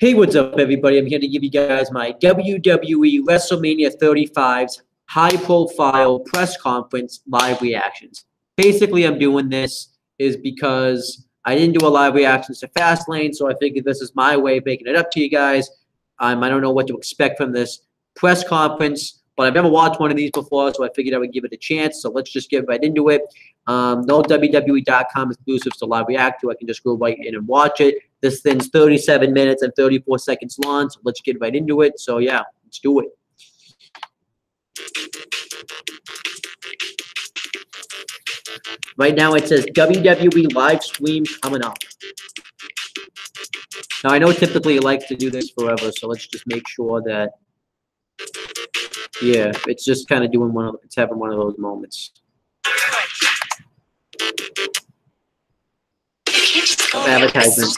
Hey, what's up, everybody? I'm here to give you guys my WWE WrestleMania 35's high-profile press conference live reactions. Basically, I'm doing this is because I didn't do a live reactions to Fastlane, so I figured this is my way of making it up to you guys. I don't know what to expect from this press conference, but I've never watched one of these before, so I figured I would give it a chance. So let's just get right into it. No WWE.com exclusives to live react to. I can just go right in and watch it. This thing's 37 minutes and 34 seconds long, so let's get right into it. So, yeah, let's do it. Right now it says WWE live stream coming up. Now, I know typically it likes to do this forever, so let's just make sure that, yeah, it's just kind of doing it's having one of those moments. Of advertisement.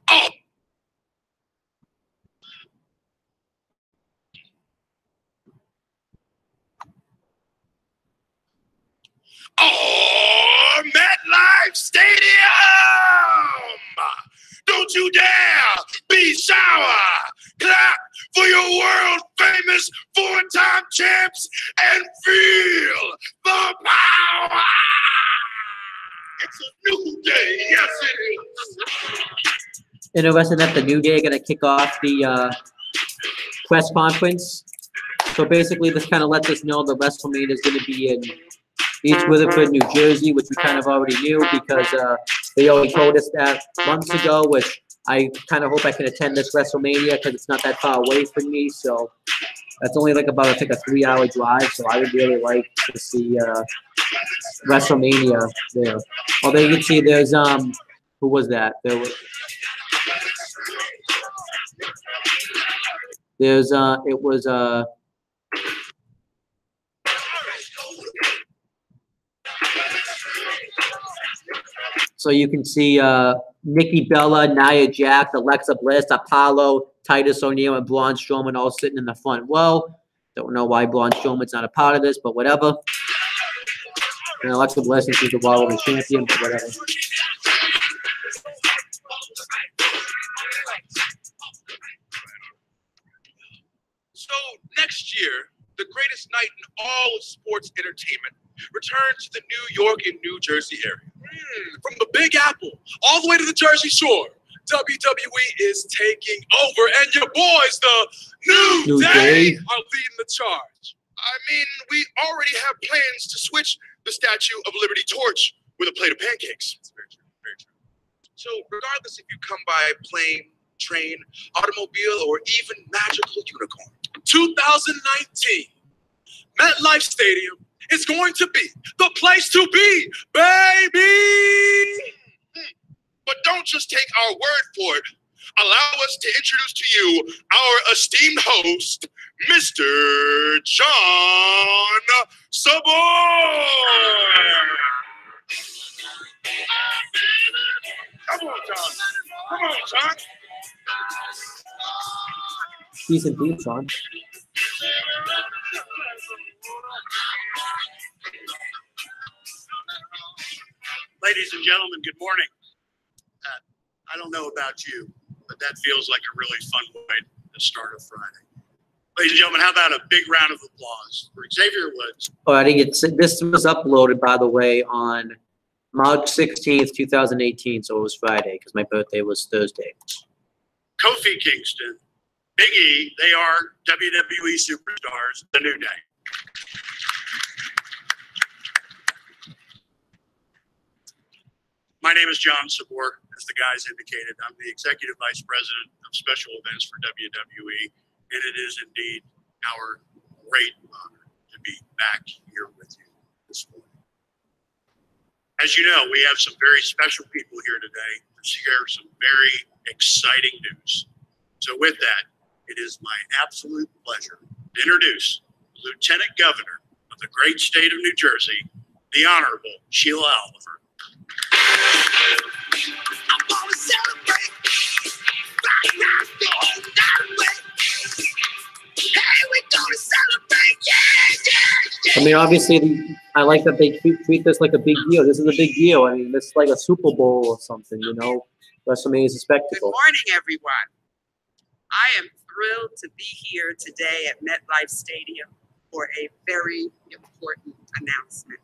Oh. Oh, MetLife Stadium! Don't you dare be sour! Clap for your world-famous four-time champs and feel the power! It's a new day, yes it is! Interesting that the New Day are going to kick off the press conference. So basically this kind of lets us know the WrestleMania is going to be in East Rutherford, New Jersey, which we kind of already knew because they already told us that months ago, which I kind of hope I can attend this WrestleMania because it's not that far away from me. So that's only like about, I think, a 3-hour drive. So I would really like to see WrestleMania there. Although you can see there's, who was that? It was, so you can see Nikki Bella, Nia Jax, Alexa Bliss, Apollo, Titus O'Neil, and Braun Strowman all sitting in the front row. Don't know why Braun Strowman's not a part of this, but whatever. And Alexa Bliss, and she's the Raw Women's Champion, but whatever. So next year, the greatest night in all of sports entertainment returns to the New York and New Jersey area. From the Big Apple all the way to the Jersey Shore, WWE is taking over, and your boys, the New Day, are leading the charge. I mean, we already have plans to switch the Statue of Liberty torch with a plate of pancakes. That's very true, very true. So regardless if you come by plane, train, automobile, or even magical unicorn, 2019 MetLife Stadium is going to be the place to be, baby! But don't just take our word for it. Allow us to introduce to you our esteemed host, Mr. John Sabor! Come on, John. Come on, John. Decent theme song. Ladies and gentlemen, good morning. I don't know about you, but that feels like a really fun way to start a Friday. Ladies and gentlemen, how about a big round of applause for Xavier Woods? Oh, I think this was uploaded, by the way, on March 16th, 2018, so it was Friday because my birthday was Thursday. Kofi Kingston, Big E, they are WWE superstars, the New Day. My name is John Sabor. As the guys indicated, I'm the Executive Vice President of Special Events for WWE, and it is indeed our great honor to be back here with you this morning. As you know, we have some very special people here today to share some very exciting news. So with that, it is my absolute pleasure to introduce Lieutenant Governor of the great state of New Jersey, the Honorable Sheila Oliver. I'm gonna celebrate. Rock the whole night away. Hey, we're gonna celebrate. Yeah, yeah, yeah. I mean, obviously, I like that they treat this like a big deal. This is a big deal. I mean, this is like a Super Bowl or something, you know? WrestleMania is a Good spectacle. morning, everyone. I am thrilled to be here today at MetLife Stadium for a very important announcement.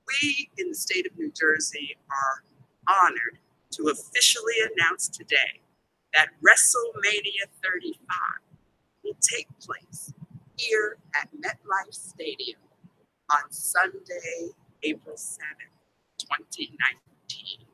We in the state of New Jersey are honored to officially announce today that WrestleMania 35 will take place here at MetLife Stadium on Sunday, April 7th, 2019.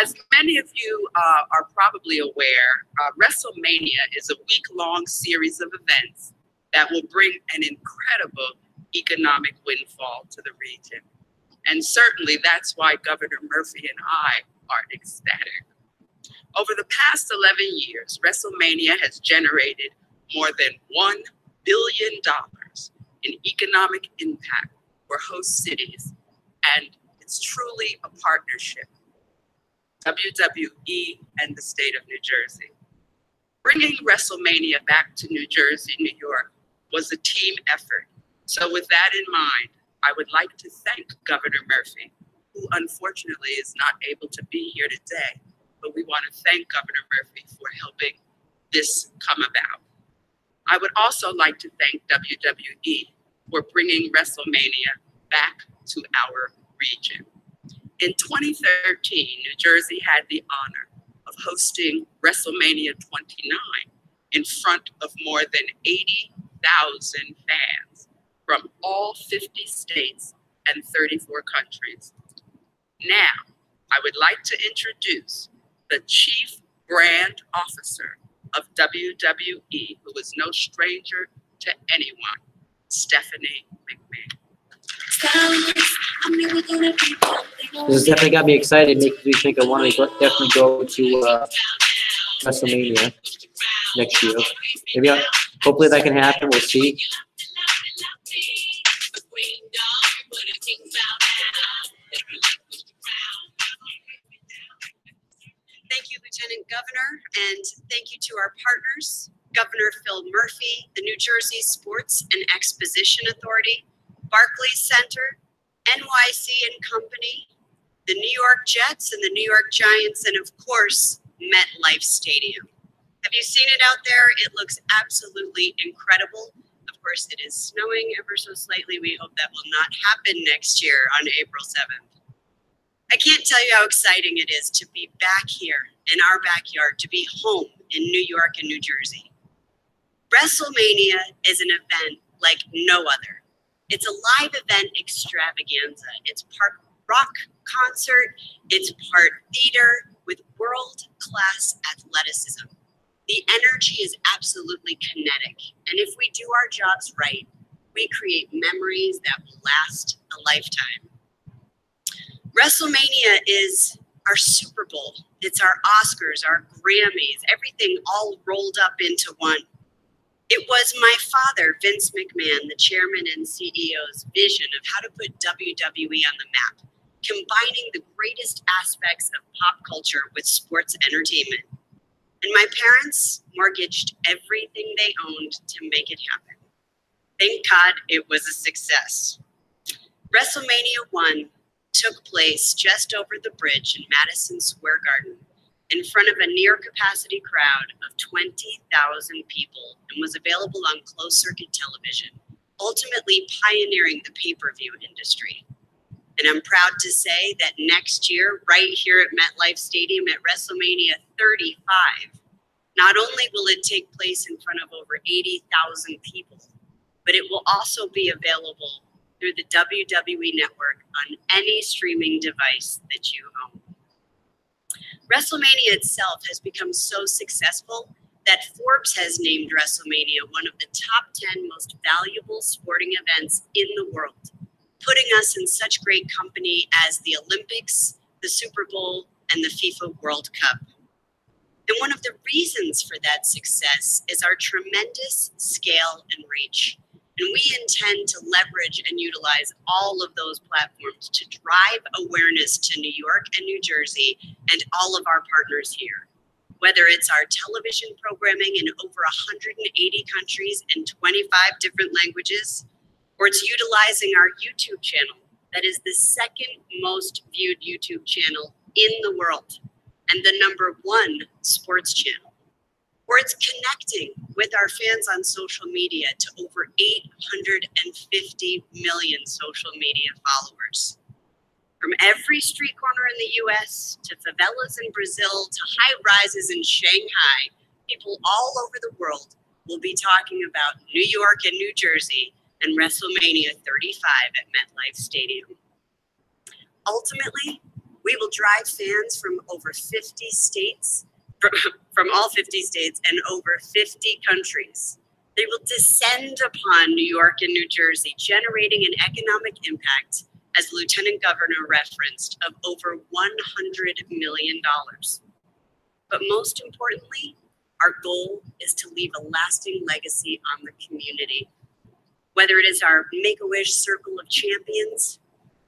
As many of you are probably aware, WrestleMania is a week-long series of events that will bring an incredible economic windfall to the region. And certainly that's why Governor Murphy and I are ecstatic. Over the past 11 years, WrestleMania has generated more than $1 billion in economic impact for host cities, and it's truly a partnership, WWE and the state of New Jersey. Bringing WrestleMania back to New Jersey, New York was a team effort. So with that in mind, I would like to thank Governor Murphy, who unfortunately is not able to be here today, but we want to thank Governor Murphy for helping this come about. I would also like to thank WWE for bringing WrestleMania back to our region. In 2013, New Jersey had the honor of hosting WrestleMania 29 in front of more than 80,000 fans from all 50 states and 34 countries. Now, I would like to introduce the Chief Brand Officer of WWE, who is no stranger to anyone, Stephanie McMahon. This has definitely got me excited, making me think I want to definitely go to WrestleMania next year. Maybe, hopefully that can happen. We'll see. Thank you, Lieutenant Governor, and thank you to our partners, Governor Phil Murphy, the New Jersey Sports and Exposition Authority, Barclays Center, NYC and Company, the New York Jets and the New York Giants, and of course, MetLife Stadium. Have you seen it out there? It looks absolutely incredible. Of course, it is snowing ever so slightly. We hope that will not happen next year on April 7th. I can't tell you how exciting it is to be back here in our backyard, to be home in New York and New Jersey. WrestleMania is an event like no other. It's a live event extravaganza. It's part rock concert, it's part theater with world-class athleticism. The energy is absolutely kinetic, and if we do our jobs right, we create memories that will last a lifetime. WrestleMania is our Super Bowl. It's our Oscars, our Grammys, everything all rolled up into one. It was my father, Vince McMahon, the chairman and CEO's vision of how to put WWE on the map, combining the greatest aspects of pop culture with sports entertainment. And my parents mortgaged everything they owned to make it happen. Thank God it was a success. WrestleMania 1 took place just over the bridge in Madison Square Garden in front of a near-capacity crowd of 20,000 people and was available on closed-circuit television, ultimately pioneering the pay-per-view industry. And I'm proud to say that next year, right here at MetLife Stadium at WrestleMania 35, not only will it take place in front of over 80,000 people, but it will also be available through the WWE Network on any streaming device that you own. WrestleMania itself has become so successful that Forbes has named WrestleMania one of the top 10 most valuable sporting events in the world, putting us in such great company as the Olympics, the Super Bowl, and the FIFA World Cup. And one of the reasons for that success is our tremendous scale and reach. And we intend to leverage and utilize all of those platforms to drive awareness to New York and New Jersey and all of our partners here. Whether it's our television programming in over 180 countries and 25 different languages, or it's utilizing our YouTube channel that is the second most viewed YouTube channel in the world and the #1 sports channel, or it's connecting with our fans on social media to over 850 million social media followers. From every street corner in the US to favelas in Brazil to high rises in Shanghai, people all over the world will be talking about New York and New Jersey and WrestleMania 35 at MetLife Stadium. Ultimately, we will drive fans from over 50 states, from all 50 states and over 50 countries. They will descend upon New York and New Jersey, generating an economic impact, as Lieutenant Governor referenced, of over $100 million. But most importantly, our goal is to leave a lasting legacy on the community. Whether it is our Make-A-Wish Circle of Champions,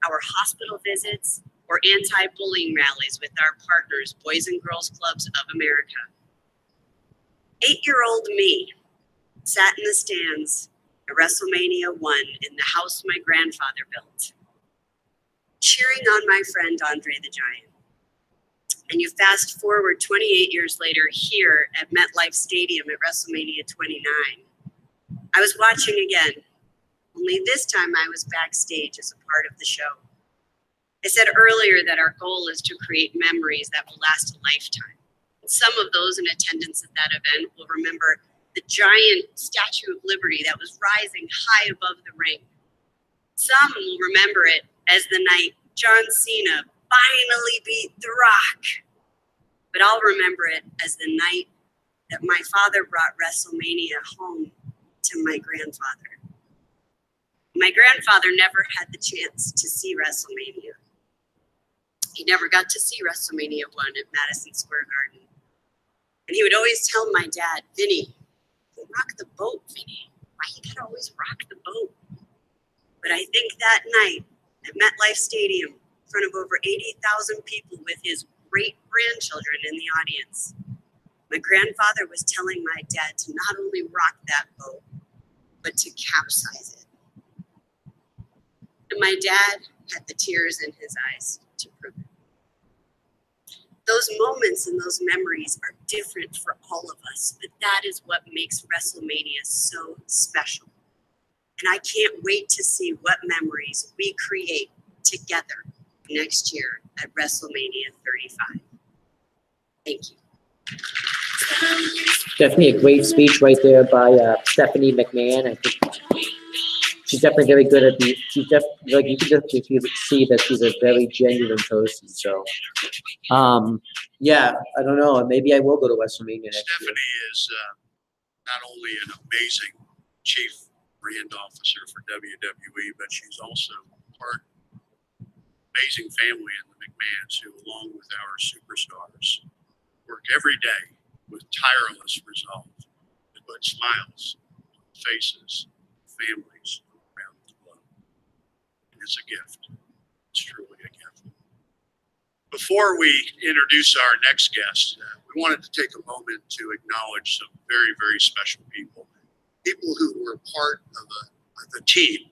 our hospital visits, or anti-bullying rallies with our partners, Boys and Girls Clubs of America. 8-year-old me sat in the stands at WrestleMania 1 in the house my grandfather built, cheering on my friend Andre the Giant. And you fast forward 28 years later here at MetLife Stadium at WrestleMania 29. I was watching again, only this time I was backstage as a part of the show. I said earlier that our goal is to create memories that will last a lifetime. Some of those in attendance at that event will remember the giant Statue of Liberty that was rising high above the ring. Some will remember it as the night John Cena finally beat The Rock. But I'll remember it as the night that my father brought WrestleMania home to my grandfather. My grandfather never had the chance to see WrestleMania. He never got to see WrestleMania 1 at Madison Square Garden. And he would always tell my dad, Vinny, rock the boat, Vinny. Why you gotta always rock the boat? But I think that night at MetLife Stadium, in front of over 80,000 people with his great-grandchildren in the audience, my grandfather was telling my dad to not only rock that boat, but to capsize it. And my dad had the tears in his eyes to prove it. Those moments and those memories are different for all of us, but that is what makes WrestleMania so special. And I can't wait to see what memories we create together next year at WrestleMania 35. Thank you. Definitely a great speech right there by Stephanie McMahon. I think she's definitely very good at the. She's definitely like you can just see that she's a very genuine person. So, yeah, I don't know. Maybe I will go to WrestleMania next year. Stephanie is not only an amazing chief brand officer for WWE, but she's also part of an amazing family in the McMahons who, along with our superstars, work every day with tireless resolve to put smiles on faces of families around the globe. And it's a gift. It's truly a gift. Before we introduce our next guest, we wanted to take a moment to acknowledge some very, very special people. People who were part of a team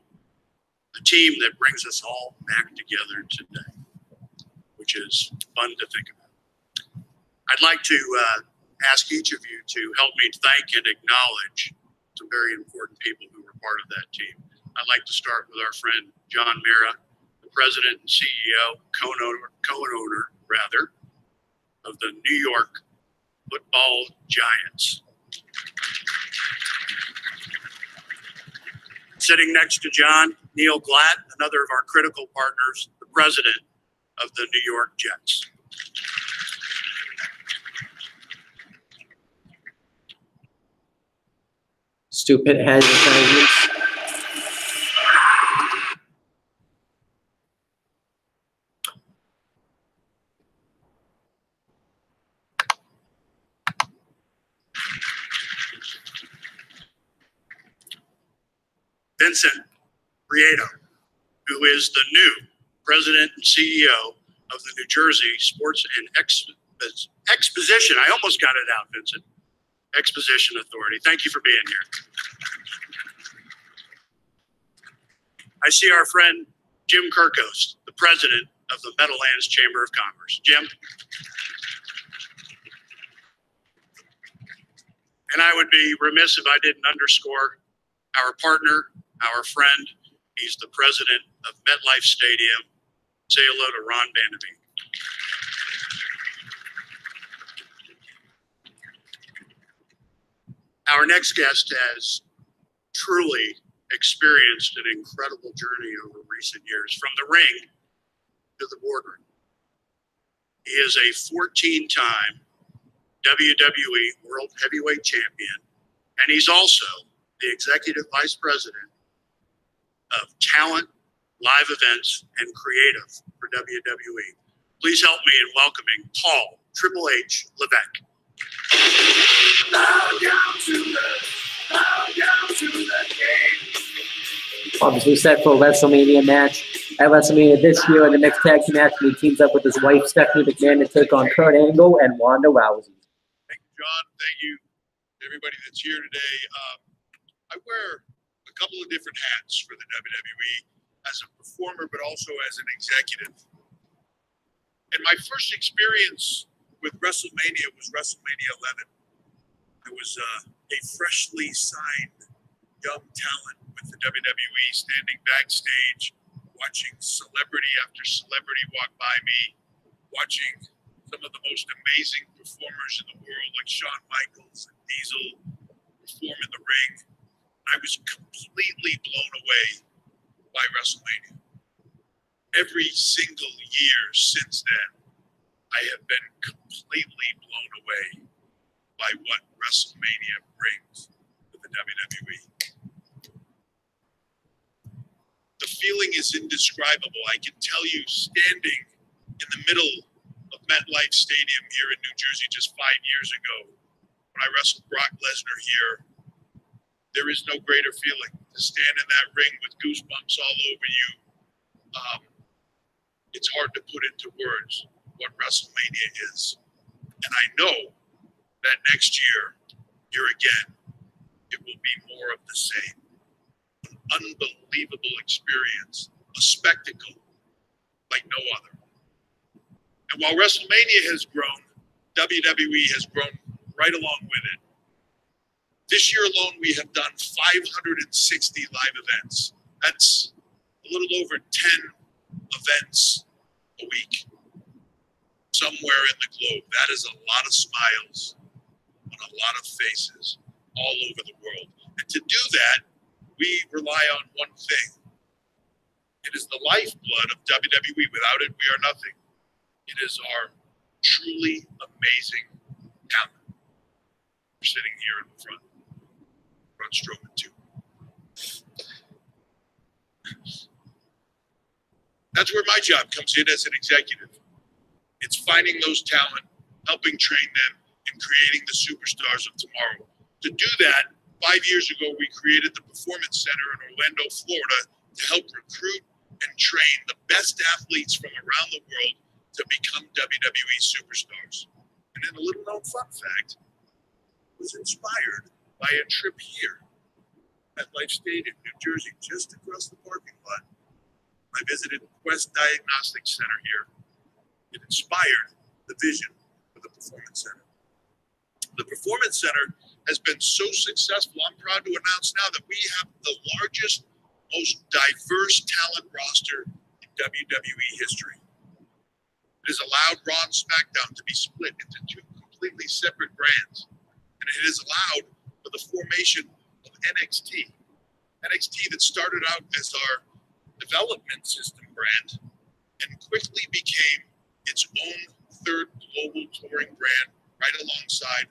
that brings us all back together today, which is fun to think about. I'd like to ask each of you to help me thank and acknowledge some very important people who were part of that team. I'd like to start with our friend John Mara, the president and CEO, co-owner of the New York Football Giants. Sitting next to John, Neil Glatt, another of our critical partners, the president of the New York Jets. Stupid has assignments. Vincent Prieto, who is the new president and CEO of the New Jersey Sports and Exposition. I almost got it out, Vincent. Exposition Authority. Thank you for being here. I see our friend Jim Kirkos, the president of the Meadowlands Chamber of Commerce. Jim. And I would be remiss if I didn't underscore our partner, our friend. He's the president of MetLife Stadium. Say hello to Ron Vanderbeek. Our next guest has truly experienced an incredible journey over recent years, from the ring to the boardroom. He is a 14-time WWE World Heavyweight Champion, and he's also the Executive Vice President of Talent, Live Events, and Creative for WWE. Please help me in welcoming Paul Triple H Levesque. Obviously set for a WrestleMania match. At WrestleMania this year, in the next tag team match, he teams up with his wife, Stephanie McMahon, to take on Kurt Angle and Ronda Rousey. Thank you, John. Thank you, everybody that's here today. I wear a couple of different hats for the WWE as a performer, but also as an executive. And my first experience with WrestleMania was WrestleMania 11. I was a freshly signed young talent with the WWE, standing backstage, watching celebrity after celebrity walk by me, watching some of the most amazing performers in the world, like Shawn Michaels and Diesel, perform in the ring. I was completely blown away by WrestleMania. Every single year since then, I have been completely blown away by what WrestleMania brings to the WWE. The feeling is indescribable. I can tell you, standing in the middle of MetLife Stadium here in New Jersey just 5 years ago, when I wrestled Brock Lesnar here, there is no greater feeling to stand in that ring with goosebumps all over you. It's hard to put into words what WrestleMania is. And I know that next year, here again, it will be more of the same. An unbelievable experience, a spectacle like no other. And while WrestleMania has grown, WWE has grown right along with it. This year alone, we have done 560 live events. That's a little over 10 events a week, somewhere in the globe. That is a lot of smiles on a lot of faces all over the world. And to do that, we rely on one thing. It is the lifeblood of WWE. Without it, we are nothing. It is our truly amazing talent. We're sitting here in the front Strowman too. That's where my job comes in as an executive. It's finding those talent, helping train them, and creating the superstars of tomorrow. To do that, 5 years ago, we created the Performance Center in Orlando, Florida, to help recruit and train the best athletes from around the world to become WWE superstars. And then a little known fun fact, was inspired by a trip here at Life Stadium, New Jersey, just across the parking lot. I visited Quest Diagnostic Center here. It inspired the vision for the Performance Center. The Performance Center has been so successful, I'm proud to announce now that we have the largest, most diverse talent roster in WWE history. It has allowed Raw and SmackDown to be split into two completely separate brands. And it has allowed for the formation of NXT. NXT that started out as our development system brand and quickly became its own third global touring brand right alongside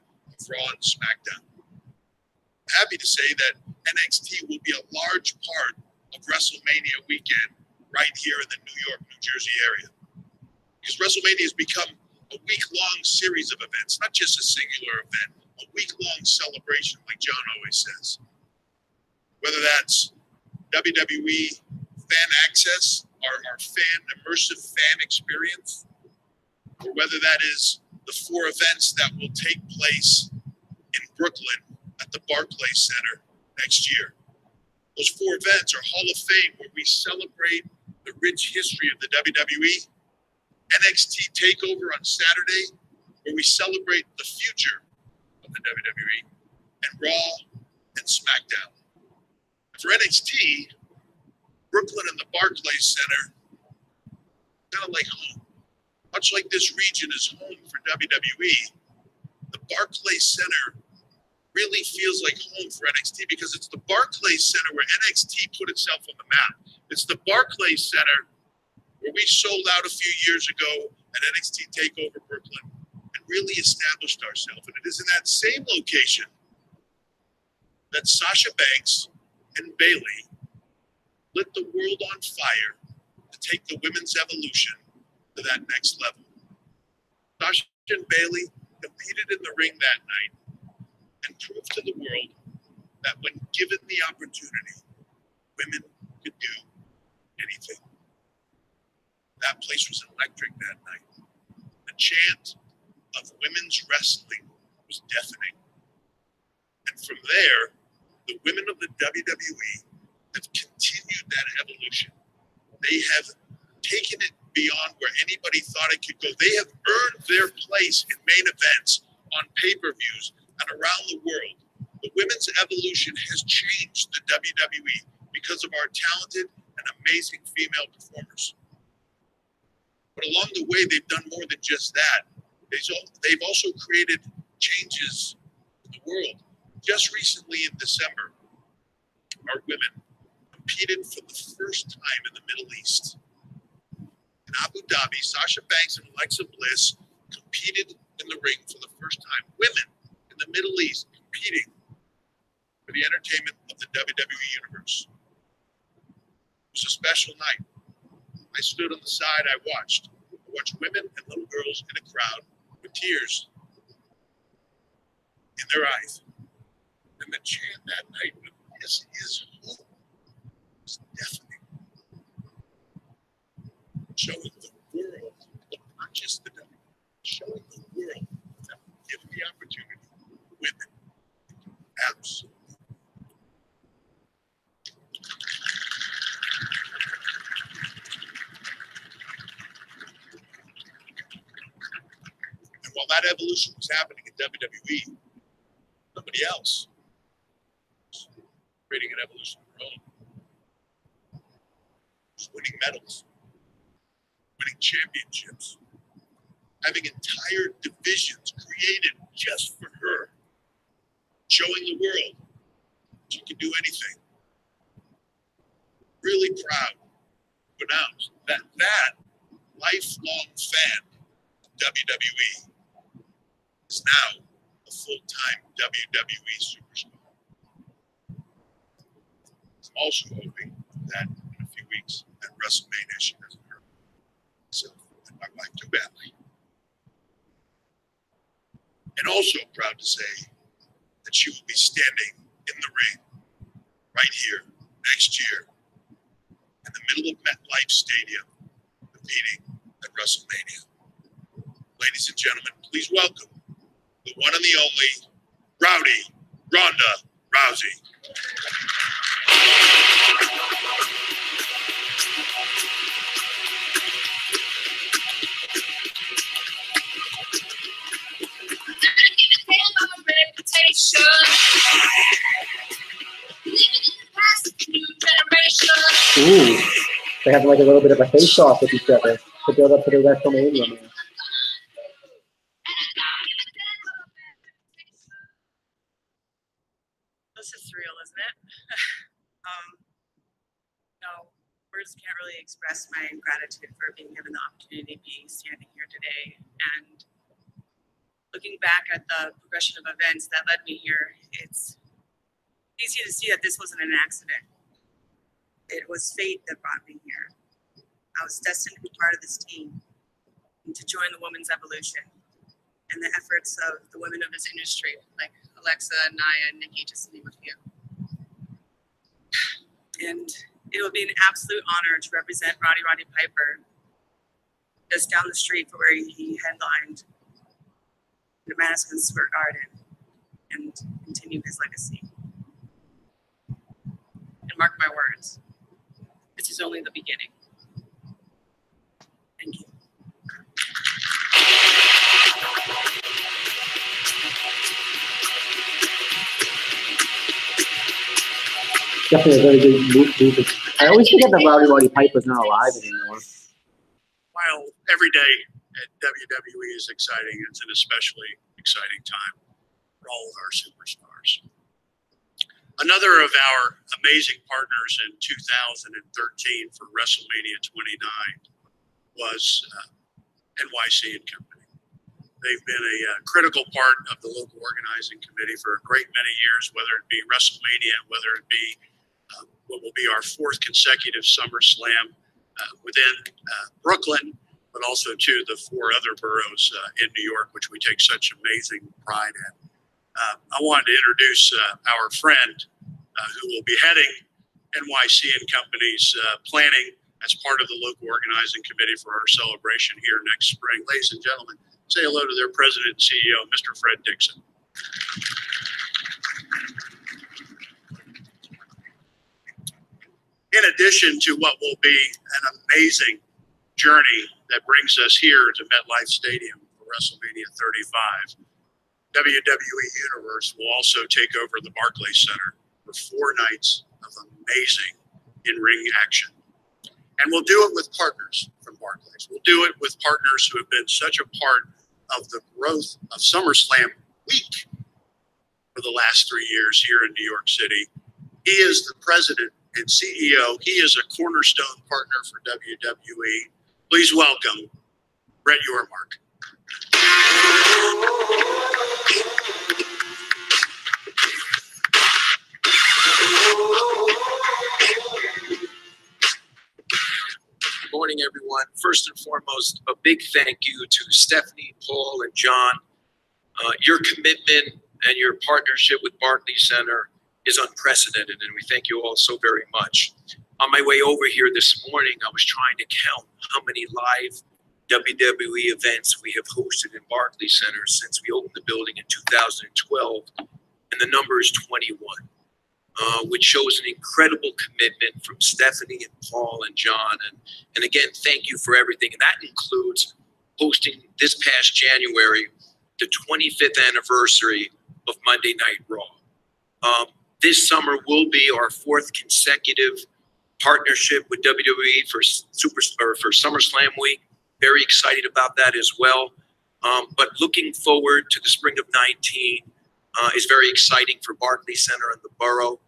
Raw and SmackDown. I'm happy to say that NXT will be a large part of WrestleMania weekend right here in the New York, New Jersey area. Because WrestleMania has become a week-long series of events, not just a singular event, a week-long celebration, like John always says. Whether that's WWE Fan Access, our fan immersive fan experience, or whether that is the 4 events that will take place in Brooklyn at the Barclays Center next year. Those 4 events are Hall of Fame, where we celebrate the rich history of the WWE, NXT TakeOver on Saturday, where we celebrate the future of the WWE, and Raw and SmackDown. For NXT, Brooklyn and the Barclays Center, kind of like home. Much like this region is home for WWE, the Barclays Center really feels like home for NXT because it's the Barclays Center where NXT put itself on the map. It's the Barclays Center where we sold out a few years ago at NXT TakeOver Brooklyn and really established ourselves. And it is in that same location that Sasha Banks and Bayley lit the world on fire to take the women's evolution to that next level. Sasha and Bayley competed in the ring that night and proved to the world that when given the opportunity, women could do anything. That place was electric that night. The chant of women's wrestling was deafening. And from there, the women of the WWE have continued that evolution. They have taken it beyond where anybody thought it could go. They have earned their place in main events, on pay-per-views, and around the world. The women's evolution has changed the WWE because of our talented and amazing female performers. But along the way, they've done more than just that. They've also created changes in the world. Just recently in December, our women competed for the first time in the Middle East. In Abu Dhabi, Sasha Banks and Alexa Bliss competed in the ring for the first time. Women in the Middle East competing for the entertainment of the WWE Universe. It was a special night. I stood on the side, I watched women and little girls in a crowd with tears in their eyes. And the chant that night, "This is hope," was deafening. Showing the world, not just the WWE, showing the world that given the opportunity, women absolutely. And while that evolution was happening in WWE, somebody else was creating an evolution of their own. Was winning medals, winning championships, having entire divisions created just for her, showing the world she can do anything. Really proud to announce that lifelong fan of WWE is now a full-time WWE superstar. I'm also hoping that in a few weeks at WrestleMania she doesn't hurt herself and my wife too badly. And also proud to say that she will be standing in the ring right here next year in the middle of MetLife Stadium competing at WrestleMania. Ladies and gentlemen, please welcome the one and the only Rowdy Ronda Rousey. Ooh, they have like a little bit of a face-off with each other to build up to the WrestleMania match. This is surreal, isn't it? No, words can't really express my gratitude for being given the opportunity to be standing here today. And looking back at the progression of events that led me here, it's easy to see that this wasn't an accident. It was fate that brought me here. I was destined to be part of this team and to join the women's evolution and the efforts of the women of this industry, like Alexa, Nia, and Nikki, just to name a few. And it will be an absolute honor to represent Roddy Piper just down the street from where he headlined the Madison Square Garden and continue his legacy. And mark my words, this is only the beginning. Thank you. Definitely a very good move. I always forget that Rowdy Piper's not alive anymore. While every day at WWE is exciting, it's an especially exciting time for all of our superstars. Another of our amazing partners in 2013 for WrestleMania 29 was NYC & Company. They've been a critical part of the local organizing committee for a great many years, whether it be WrestleMania, whether it be what will be our 4th consecutive SummerSlam within Brooklyn, but also to the 4 other boroughs in New York, which we take such amazing pride in. I wanted to introduce our friend who will be heading NYC & Company's planning as part of the local organizing committee for our celebration here next spring. Ladies and gentlemen, say hello to their president and CEO, Mr. Fred Dixon. In addition to what will be an amazing journey that brings us here to MetLife Stadium for WrestleMania 35, WWE Universe will also take over the Barclays Center for 4 nights of amazing in-ring action. And we'll do it with partners from Barclays. We'll do it with partners who have been such a part of the growth of SummerSlam week for the last 3 years here in New York City. He is the president and CEO. He is a cornerstone partner for WWE. Please welcome Brett Yormark. Good morning, everyone. First and foremost, a big thank you to Stephanie, Paul, and John. Your commitment and your partnership with Barclays Center is unprecedented, and we thank you all so very much. On my way over here this morning, I was trying to count how many live WWE events we have hosted in Barclays Center since we opened the building in 2012, and the number is 21, which shows an incredible commitment from Stephanie and Paul and John. And again, thank you for everything. And that includes hosting this past January, the 25th anniversary of Monday Night Raw. This summer will be our 4th consecutive partnership with WWE for SummerSlam week. Very excited about that as well. But looking forward to the spring of 19 is very exciting for Barclays Center and the borough,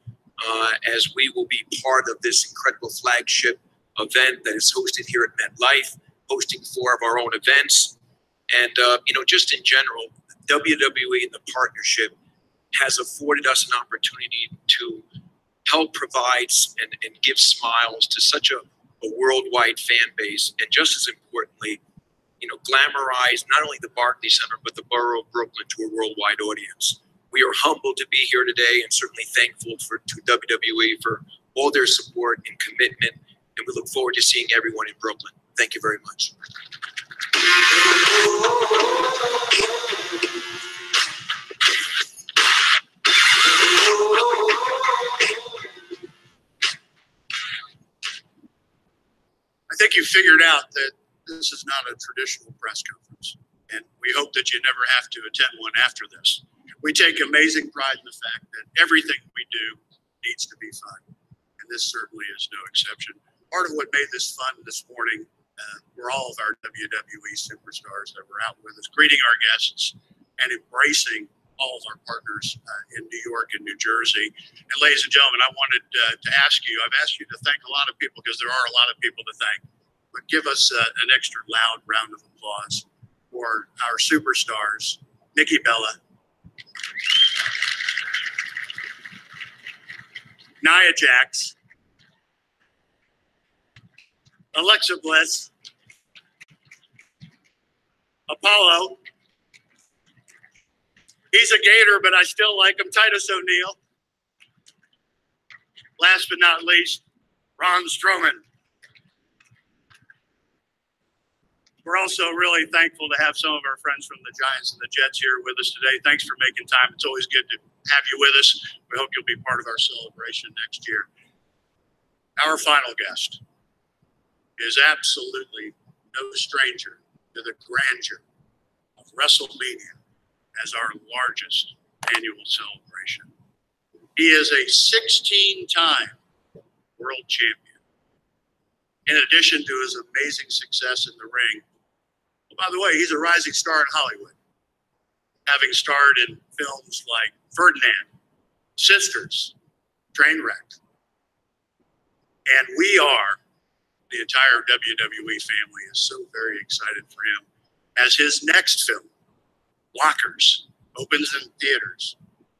as we will be part of this incredible flagship event that is hosted here at MetLife, hosting 4 of our own events. And, just in general, WWE and the partnership has afforded us an opportunity to help provide and give smiles to such a worldwide fan base, and just as importantly, glamorize not only the Barclays Center but the borough of Brooklyn to a worldwide audience. We are humbled to be here today, and certainly thankful to WWE for all their support and commitment, and we look forward to seeing everyone in Brooklyn. Thank you very much. I think you figured out that this is not a traditional press conference, and we hope that you never have to attend one after this. We take amazing pride in the fact that everything we do needs to be fun, and this certainly is no exception. Part of what made this fun this morning were all of our WWE superstars that were out with us, greeting our guests and embracing all of our partners in New York and New Jersey. And ladies and gentlemen, I wanted to ask you, I've asked you to thank a lot of people because there are a lot of people to thank, but give us an extra loud round of applause for our superstars, Nikki Bella, Nia Jax, Alexa Bliss, Apollo. He's a Gator, but I still like him. Titus O'Neil. Last but not least, Braun Strowman. We're also really thankful to have some of our friends from the Giants and the Jets here with us today. Thanks for making time. It's always good to have you with us. We hope you'll be part of our celebration next year. Our final guest is absolutely no stranger to the grandeur of WrestleMania as our largest annual celebration. He is a 16-time world champion. In addition to his amazing success in the ring, by the way, he's a rising star in Hollywood, having starred in films like Ferdinand, Sisters, Trainwreck. And we are, the entire WWE family is so very excited for him as his next film, Blockers, opens in theaters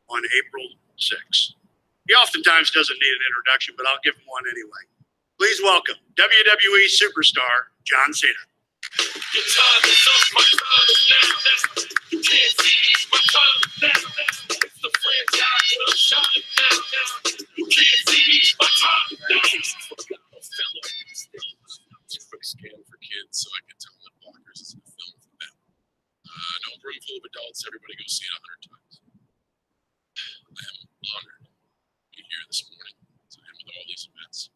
on April 6th. He oftentimes doesn't need an introduction, but I'll give him one anyway. Please welcome WWE superstar John Cena. Your time is up, my time is now. You can't see my time is now. It's the franchise will shine now. You can't see my time is now. Quick scan for kids so I can tell them that Blockers is a film for them. No room full of adults. Everybody go see it 100 times. I am honored to be here this morning to end with all these events.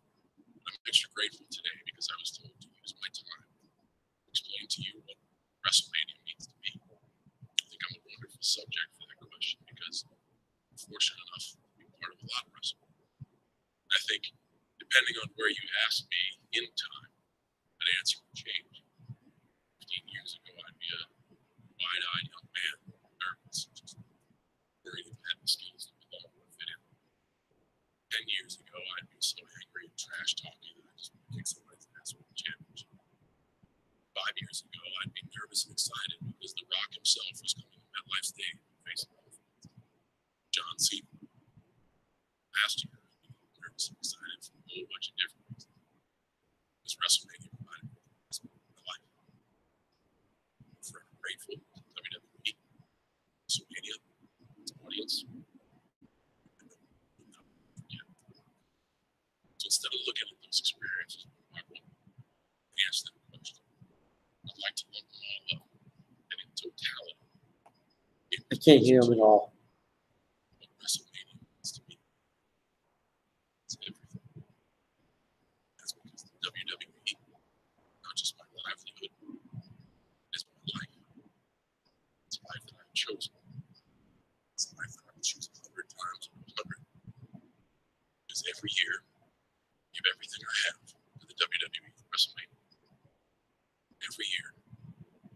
I'm extra grateful today because I was told to use my time to explain to you what WrestleMania means to me. I think I'm a wonderful subject for that question because I'm fortunate enough to be part of a lot of WrestleMania. I think depending on where you ask me in time, that answer would change. 15 years ago, I'd be a wide-eyed young man, nervous, just worried if I had the skills to belong or fit in. 10 years ago, I'd be so angry and trash-talking that I'd just kick somebody's ass with a championship. 5 years ago, I'd be nervous and excited because The Rock himself was coming to MetLife Stadium facing off John Cena. Last year, I'd be nervous and excited for a whole bunch of different reasons. Because WrestleMania provided me the best moment of my life. I'm forever grateful to WWE, WrestleMania, its audience. So instead of looking at those experiences, I won't answer that question. I'd like to lump them all up and in totality. I can't hear him at all. What WrestleMania means to me. It's everything. That's because the WWE, not just my livelihood, is my life. It's a life that I've chosen. It's a life that I would choose 100 times over 100. Because every year, I give everything I have to the WWE for WrestleMania. Every year,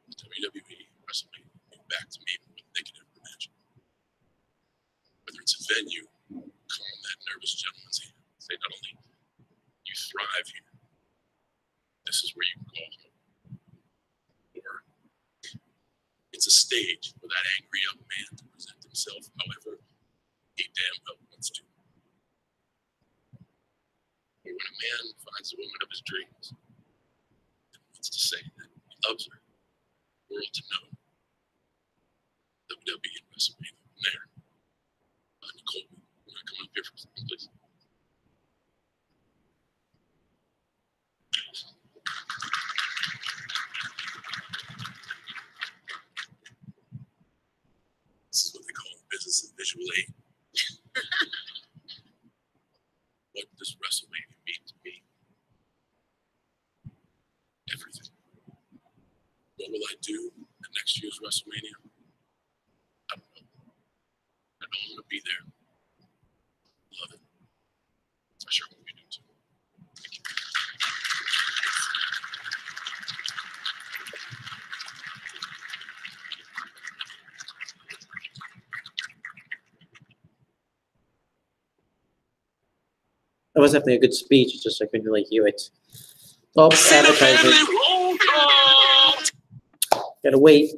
the WWE WrestleMania give back to me more than they can ever imagine. Whether it's a venue, calm that nervous gentleman's hand, say not only you thrive here, this is where you can call home. Or it's a stage for that angry young man to present himself however he damn well wants to. Or when a man finds the woman of his dreams and wants to say that he loves her, the world to know. WWE and WrestleMania from there. Nicole, you want to come up here for a second, please? This is what they call business of visual aid. What does WrestleMania mean to me? Everything. What will I do at next year's WrestleMania? I don't know. I know I'm going to be there. Love it. I sure hope you do too. Thank you. That was definitely a good speech. It's just I couldn't really hear it. Oh, advertising. Gotta wait.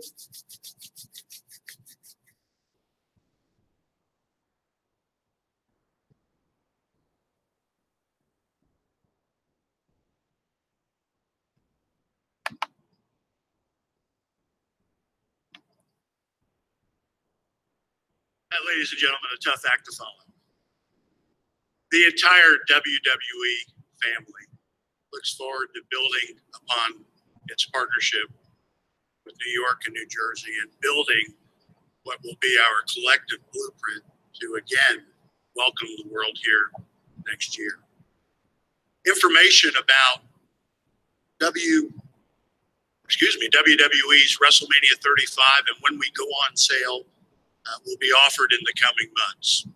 That, ladies and gentlemen, a tough act to follow. The entire WWE family looks forward to building upon its partnership with New York and New Jersey and building what will be our collective blueprint to again welcome the world here next year. Information about WWE's WrestleMania 35 and when we go on sale will be offered in the coming months.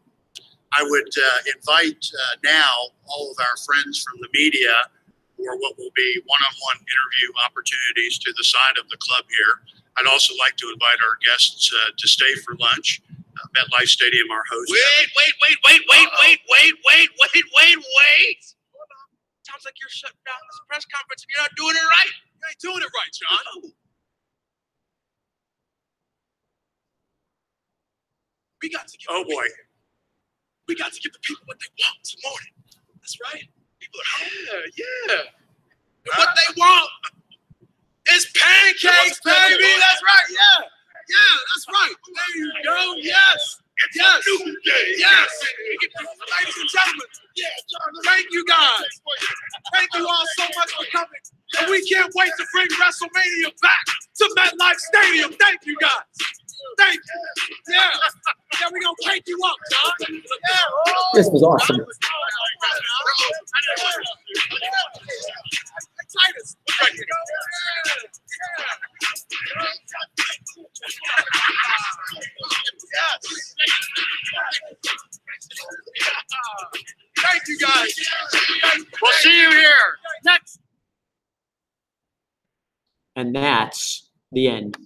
I would invite now all of our friends from the media for what will be one-on-one interview opportunities to the side of the club here. I'd also like to invite our guests to stay for lunch. MetLife Stadium, our host. Wait. Sounds like you're shutting down this press conference and you're not doing it right. You ain't doing it right, John. We got to give we got to give the people what they want this morning. That's right. People are hungry. Yeah. And what they want is pancakes, baby. That's right. Yeah, that's right. There you go. Yes. Yes. Ladies and gentlemen, thank you guys. Thank you all so much for coming. And we can't wait to bring WrestleMania back to MetLife Stadium. Thank you guys. Thank you. Yeah, we're going to take you up, John. This was awesome. Titus. Thank you guys. We'll see you here next. And that's the end.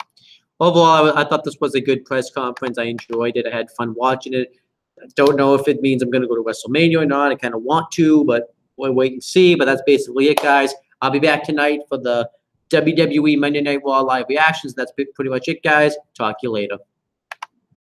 Overall, I thought this was a good press conference. I enjoyed it. I had fun watching it. I don't know if it means I'm going to go to WrestleMania or not. I kind of want to, but we'll wait and see. But that's basically it, guys. I'll be back tonight for the WWE Monday Night Raw live reactions. That's pretty much it, guys. Talk to you later.